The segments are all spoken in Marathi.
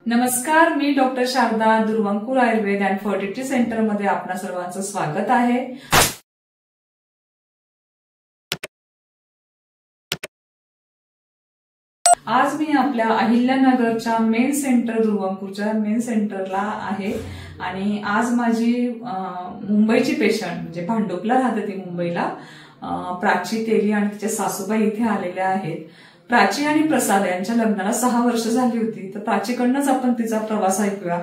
नमस्कार, मी doctor Sharada, Durvankur Ayurved and fertility centre मध्ये आपणा सर्वांचं स्वागत आहे. आज मी आपल्या अहिल्यानगरच्या मेन सेंटर, दुर्वांकूरच्या मेन सेंटरला आहे आणि आज माझी मुंबईची पेशंट म्हणजे भांडुपला राहते ती मुंबईला, प्राची तेली आणि तिच्या सासूबाई इथे आलेल्या आहेत. प्राची आणि प्रसाद यांच्या लग्नाला 6 वर्ष झाली होती. तर प्राचीकडनंच आपण तिचा प्रवास ऐकूया.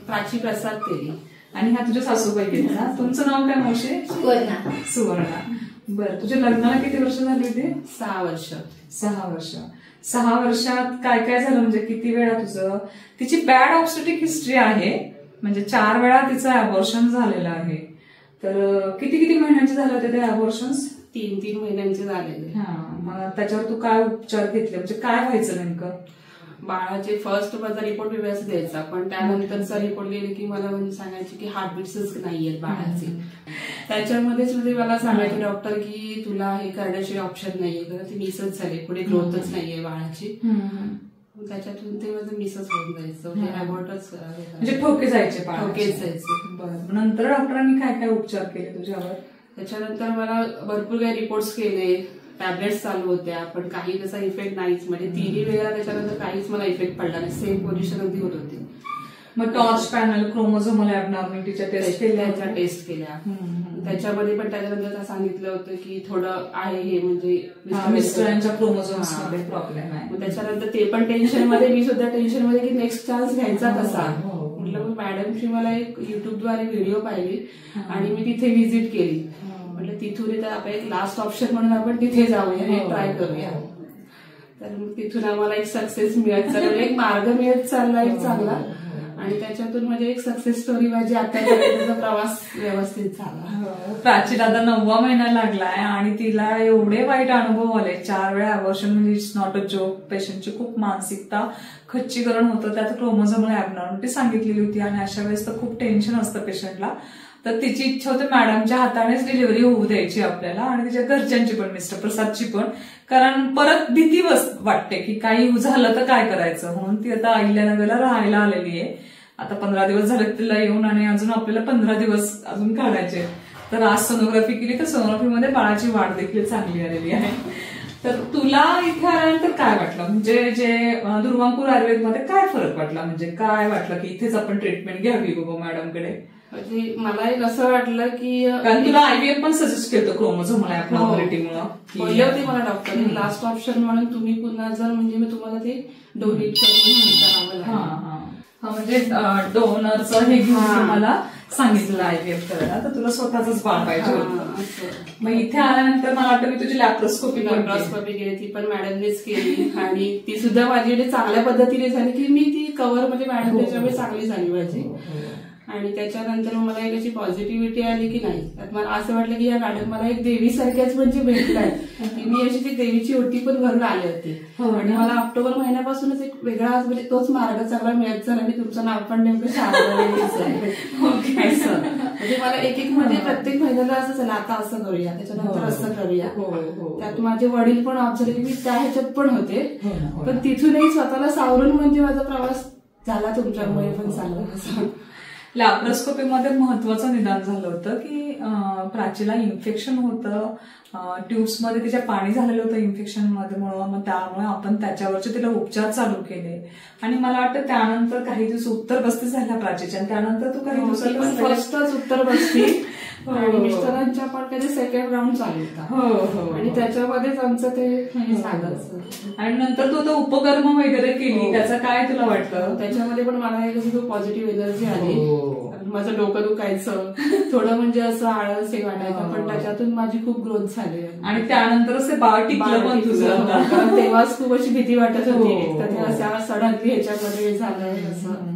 प्राची प्रसाद तेली आणि ह्या तुझ्या सासूबाई आहेत ना. तुमचं नाव काय मावशी? सुवर्णा. बरं, तुझ्या लग्नाला किती वर्ष झाली होती? 6 वर्ष. 6 वर्ष. 6 वर्षात काय काय झालं, म्हणजे किती वेळा तुझं? तिची बॅड ऑब्स्टेटिक हिस्ट्री आहे, म्हणजे 4 वेळा तिचं अबॉर्शन झालेलं आहे. तर किती किती महिन्यांचे झाले होते ते अबॉर्शन्स? 3 महिन्यांचे झालेले. मग त्याच्यावर तू काय उपचार घेतले, म्हणजे काय व्हायचं नेमकं? बाळाचे फर्स्ट माझा रिपोर्ट व्यवस्थित द्यायचा, पण त्यानंतरचा रिपोर्ट गेले की मला म्हणजे सांगायचे की हार्टबीट्सच नाहीयेत बाळाचे. त्याच्यामध्येच म्हणजे मला सांगायचे डॉक्टर की तुला हे करण्याचे ऑप्शन नाहीये, कारण ती मिसच झाली, पुढे ग्रोथच नाहीये बाळाची. त्याच्यातून ते माझं मिसच होऊन जायचं, हे अबॉर्टच म्हणजे ठोके जायचे. ठोकेच जायचे. बरं, नंतर डॉक्टरांनी काय काय उपचार केले तुझ्यावर? त्याच्यानंतर मला भरपूर काही रिपोर्ट्स केले, टॅबलेट्स चालू होत्या, पण काही त्याचा इफेक्ट नाहीच. म्हणजे 3 वेळा त्याच्यानंतर काहीच मला इफेक्ट पडला नाही, सेम पोझिशन अगदी होत होती. मग टॉर्च पॅनल, क्रोमोझोमल ऍबनॉर्मॅलिटीच्या टेस्ट केल्या. त्याच्यामध्ये पण त्याच्यानंतर सांगितलं होतं की थोडं आहे हे, म्हणजे मिस्टरांच्या क्रोमोझोम्स मध्ये प्रॉब्लेम आहे. मग त्याच्यानंतर ते पण टेन्शन मध्ये, मी सुद्धा टेन्शन मध्ये की नेक्स्ट चान्स घ्यायचा कसा. म्हटलं मग मॅडमची मला एक युट्यूबद्वारे व्हिडिओ पाहिली आणि मी तिथे व्हिजिट केली. म्हटलं तिथून आपण एक लास्ट ऑप्शन म्हणून आपण तिथे जाऊया, हे ट्राय करूया. तर मग तिथून आम्हाला एक सक्सेस मिळत चालला, एक मार्ग मिळत चालला एक चांगला. आणि त्याच्यातून म्हणजे एक सक्सेस स्टोरी माझी आता त्याचा प्रवास व्यवस्थित झाला. प्राचीला आता 9वा महिना लागलाय आणि तिला एवढे वाईट अनुभव आले. 4 वेळा अबॉर्शन म्हणजे इट्स नॉट अ जोक. पेशंटची खूप मानसिकता खच्चीकरण होतं, त्यात क्रोमोझोमल ऍबनॉर्मॅलिटी सांगितलेली होती आणि अशा वेळेस तर खूप टेन्शन असतं पेशंटला. तर तिची इच्छा होती मॅडमच्या हातानेच डिलिव्हरी होऊ द्यायची आपल्याला आणि तिच्या घरच्यांची पण, मिस्टर प्रसादची पण, कारण परत भीती वाटते की काही झालं तर काय करायचं. म्हणून ती आता अहिल्यानगरला राहायला आलेली आहे. आता 15 दिवस झाले तिला येऊन आणि अजून आपल्याला 15 दिवस अजून काढायचे. तर आज सोनोग्राफी केली, तर सोनोग्राफीमध्ये बाळाची वाढ देखील चांगली आलेली आहे. तर तुला इथे आल्यानंतर काय वाटलं, म्हणजे जे दुर्वांकूर आयुर्वेदमध्ये काय फरक वाटला, म्हणजे काय वाटलं की इथेच आपण ट्रीटमेंट घ्यावी बाबा मॅडमकडे? म्हणजे मला एक असं वाटलं की, कारण तुला आयव्हीएफ पण सजेस्ट केलं क्रोमोझोमल ऍबनॉर्मॅलिटीमुळे. बोलले होते मला डॉक्टरने लास्ट ऑप्शन म्हणून तुम्ही पुन्हा जर म्हणजे मी तुम्हाला ते डोनेट करावं, म्हणजे डोनरचं हे घेऊन तुम्हाला सांगितलं आयव्हीएफ करायला, तर तुला स्वतःच बाळ पाहिजे होतं. मग इथे आल्यानंतर मला वाटतं मी तुझी लॅप्रोस्कोपी केली, ती पण मॅडमनेच केली आणि ती सुद्धा माझी चांगल्या पद्धतीने झाली की मी ती कव्हर म्हणजे मॅडम त्याच्यामुळे चांगली झाली माझी. आणि त्याच्यानंतर मला एक अशी पॉझिटिव्हिटी आली की नाही, मला असं वाटलं की या मॅडम मला एक देवीसारख्याच म्हणजे भेटलाय की मी अशी ती देवीची ओटी पण भरून आले होते. आणि मला ऑक्टोबर महिन्यापासूनच एक वेगळा म्हणजे तोच मार्ग चांगला मिळत चालला आणि तुमचं नाव पण नेमकं शारदा म्हणजे मला एक म्हणजे प्रत्येक महिन्याला असं झालं आता असं करूया, त्याच्यानंतर असं करूया. त्यात माझे वडील पण ऑब्झर्व मी त्या ह्याच्यात पण होते, पण तिथूनही स्वतःला सावरून म्हणजे माझा प्रवास झाला तुमच्यामुळे पण चांगला. लॅप्रोस्कोपीमध्ये महत्वाचं निदान झालं होतं की प्राचीला इन्फेक्शन होतं, ट्यूब्समध्ये तिच्या पाणी झालेलं होतं इन्फेक्शन मध्ये, मग त्यामुळे आपण त्याच्यावरचे तिला उपचार चालू केले. आणि मला वाटतं त्यानंतर काही दिवस उत्तर बस्ती झाल्या प्राचीच्या, आणि त्यानंतर तू काही दिवसात फर्स्टच उत्तर बसती आणि मिस्टरांच्या पण कधी सेकंड राऊंड चालू होता आणि त्याच्यामध्येच आमचं ते झालं. आणि नंतर तू आता उपकर्म वगैरे केली, त्याचं काय तुला वाटतं? त्याच्यामध्ये पण मला एक खूप पॉझिटिव्ह एनर्जी आली. माझं डोकं दुखायचं, थोडं म्हणजे असं आळस हे वाटायचं, पण त्याच्यातून माझी खूप ग्रोथ झाली. आणि त्यानंतरच ते बाळ टिकलं पण तुझं. तेव्हाच खूप अशी भीती वाटत होती, तर सडनली ह्याच्यामध्ये झालं असं.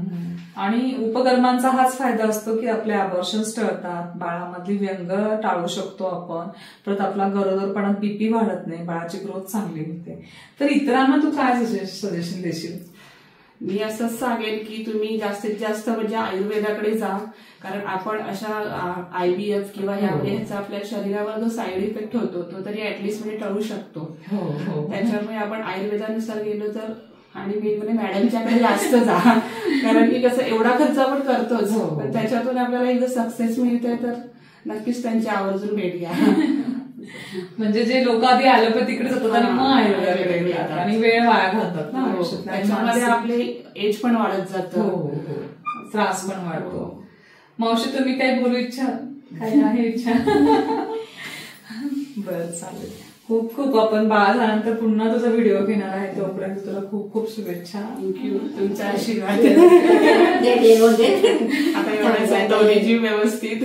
आणि उपकर्मांचा हाच फायदा असतो की आपले अबॉर्शन्स टळतात, बाळामधली व्यंग टाळू शकतो आपण, परत आपला गरोदरपणात बीपी वाढत नाही, बाळाची ग्रोथ चांगली होते. तर इतरांना तू काय सजेशन देशील? मी असंच सांगेन की तुम्ही जास्तीत जास्त म्हणजे आयुर्वेदाकडे जा, कारण आपण अशा आयव्हीएफ किंवा ह्याचा आपल्या शरीरावर जो साईड इफेक्ट होतो तो तरी ऍटलिस्ट म्हणजे टळू शकतो. त्याच्यामुळे आपण आयुर्वेदानुसार गेलो तर आणि मेन म्हणजे मॅडमच्याकडे जास्त जा, कारण की कसं एवढा खर्च आपण करतोच, पण त्याच्यातून आपल्याला एकदा सक्सेस मिळते तर नक्कीच त्यांची आवर्जून भेट घ्या. म्हणजे जे लोक आधी ॲलोपॅथीकडे जातात आणि मग आयुर्वेदाकडे जातात आणि वेळ वाया घालतात ना, त्याच्यामध्ये आपले एज पण वाढत जातं, त्रास पण वाढतो. मावशी तुम्ही काही बोलू इच्छा, काही आहे इच्छा? बरं चालेल. खूप खूप आपण बाळ झाल्यानंतर पुन्हा तुझा व्हिडिओ घेणार आहे, तोपर्यंत तुला खूप खूप शुभेच्छा. थँक्यू, तुमचा आशीर्वाद. आता एवढ्याच व्यवस्थित